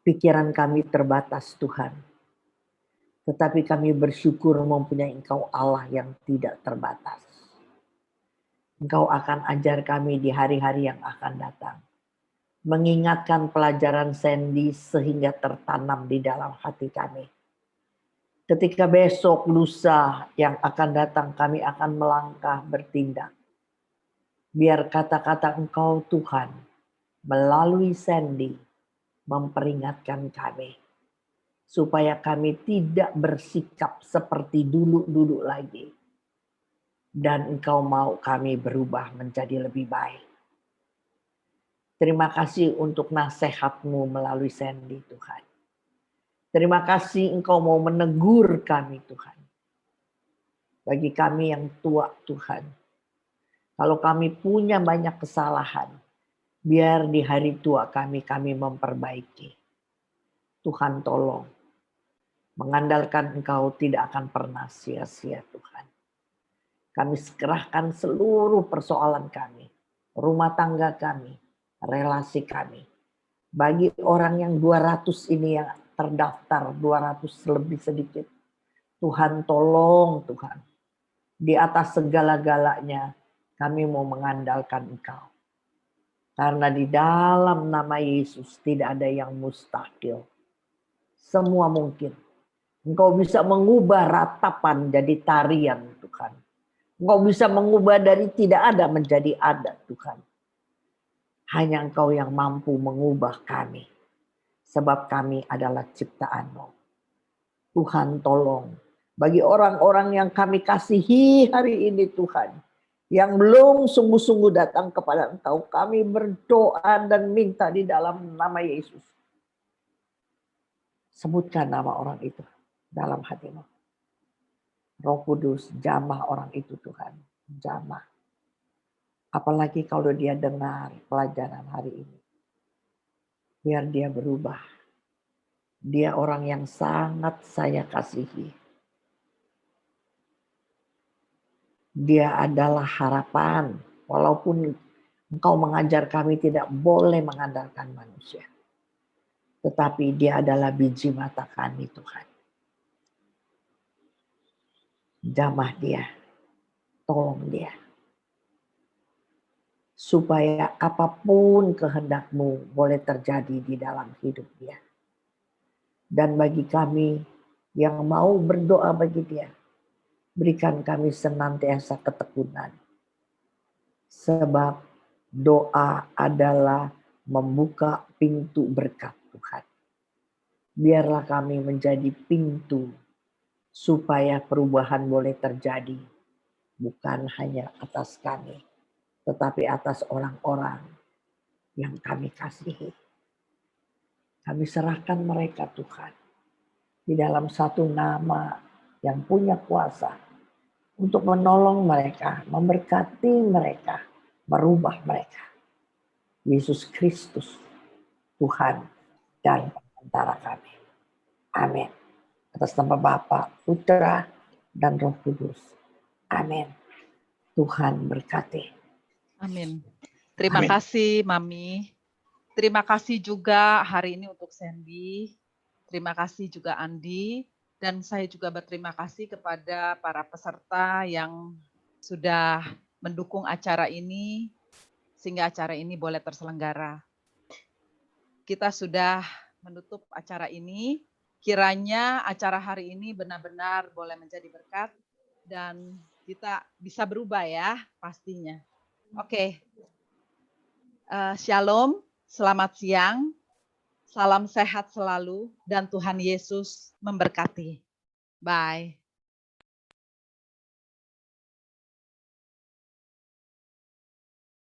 Pikiran kami terbatas Tuhan. Tetapi kami bersyukur mempunyai Engkau Allah yang tidak terbatas. Engkau akan ajar kami di hari-hari yang akan datang. Mengingatkan pelajaran Sandy sehingga tertanam di dalam hati kami. Ketika besok, lusa yang akan datang kami akan melangkah bertindak. Biar kata-kata Engkau Tuhan melalui Sandy memperingatkan kami. Supaya kami tidak bersikap seperti dulu-dulu lagi. Dan Engkau mau kami berubah menjadi lebih baik. Terima kasih untuk nasihat-Mu melalui Sandy Tuhan. Terima kasih Engkau mau menegur kami Tuhan. Bagi kami yang tua Tuhan. Kalau kami punya banyak kesalahan, biar di hari tua kami memperbaiki. Tuhan tolong. Mengandalkan Engkau tidak akan pernah sia-sia Tuhan. Kami serahkan seluruh persoalan kami, rumah tangga kami, relasi kami. Bagi orang yang 200 ini yang terdaftar, 200 lebih sedikit. Tuhan tolong Tuhan. Di atas segala-galanya kami mau mengandalkan Engkau. Karena di dalam nama Yesus tidak ada yang mustahil. Semua mungkin. Engkau bisa mengubah ratapan jadi tarian Tuhan. Engkau bisa mengubah dari tidak ada menjadi ada Tuhan. Hanya Engkau yang mampu mengubah kami. Sebab kami adalah ciptaan-Mu. Tuhan tolong. Bagi orang-orang yang kami kasihi hari ini Tuhan. Yang belum sungguh-sungguh datang kepada Engkau. Kami berdoa dan minta di dalam nama Yesus. Sebutkan nama orang itu dalam hatimu. Roh Kudus, jamah orang itu Tuhan. Jamah. Apalagi kalau dia dengar pelajaran hari ini. Biar dia berubah. Dia orang yang sangat saya kasihi. Dia adalah harapan. Walaupun Engkau mengajar kami tidak boleh mengandalkan manusia. Tetapi dia adalah biji mata kami Tuhan. Jamah dia. Tolong dia. Supaya apapun kehendak-Mu boleh terjadi di dalam hidup dia. Dan bagi kami yang mau berdoa bagi dia. Berikan kami senantiasa ketekunan. Sebab doa adalah membuka pintu berkat Tuhan. Biarlah kami menjadi pintu supaya perubahan boleh terjadi. Bukan hanya atas kami, tetapi atas orang-orang yang kami kasihi. Kami serahkan mereka Tuhan. Di dalam satu nama yang punya kuasa untuk menolong mereka, memberkati mereka, merubah mereka. Yesus Kristus, Tuhan dan antara kami. Amin. Atas nama Bapa, Putra, dan Roh Kudus. Amin. Tuhan berkati. Amin. Terima Amin. kasih Mami. Terima kasih juga hari ini untuk Sandy. Terima kasih juga Andi. Dan saya juga berterima kasih kepada para peserta yang sudah mendukung acara ini, sehingga acara ini boleh terselenggara. Kita sudah menutup acara ini. Kiranya acara hari ini benar-benar boleh menjadi berkat dan kita bisa berubah ya pastinya. Oke. Shalom, selamat siang, salam sehat selalu dan Tuhan Yesus memberkati. Bye.